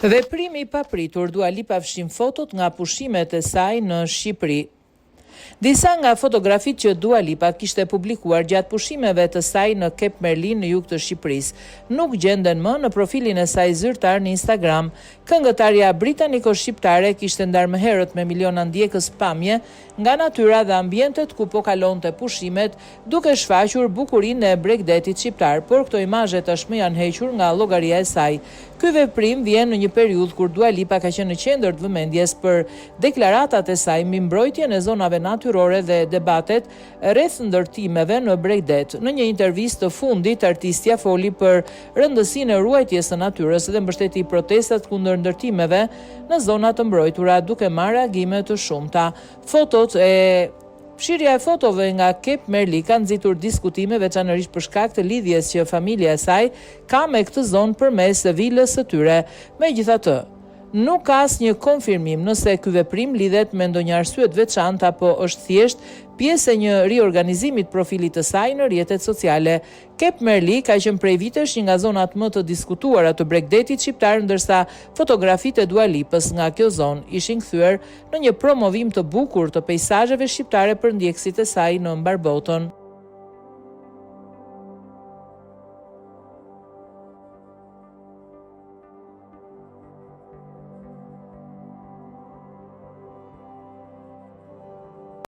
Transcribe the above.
Veprimi i papritur, Dua Lipa fshin fotot nga pushimet e saj në Shqipëri. Disa nga fotografitë që Dua Lipa kishte publikuar gjatë pushimeve të saj në Kep Merlin në jug të Shqipërisë nuk gjenden më në profilin e saj zyrtar në Instagram. Këngëtarja britaniko-shqiptare kishte ndarë më herët me miliona ndjekës pamje nga natyra dhe ambientet ku po kalonte pushimet, duke shfaqur bukurinë e Bregdetit shqiptar, por këto imazhe tashmë janë hequr nga llogaria e saj. Ky veprim vjen në një periudhë kur Dua Lipa ka qenë në qendër të vëmendjes për deklaratat e saj mbi mbrojtjen e zonave natyrore dhe debatet rreth ndërtimeve në Bregdet. Në një intervistë të fundit, artistja foli për rëndësinë e ruajtjes së natyrës dhe mbështeti protestat kundër ndërtimeve në zona të mbrojtura, duke marrë reagime të shumta. Fshirja e fotove nga Kep Merli ka nxitur diskutime veçanërisht për shkak të lidhjes që familja e saj ka me këtë zonë përmes vilës së tyre. Megjithatë, nuk ka asnjë konfirmim nëse ky veprim lidhet me ndonjë arsye të veçantë apo është thjesht pjesë e një riorganizimi të profilit të saj në rrjetet sociale. Kep Merli ka qenë prej vitesh një nga zonat më të diskutuara të Bregdetit shqiptar, ndërsa fotografitë e Dua Lipës nga kjo zonë ishin kthyer në një promovim të bukur të peizazheve shqiptare për ndjekësit e saj në mbar botën.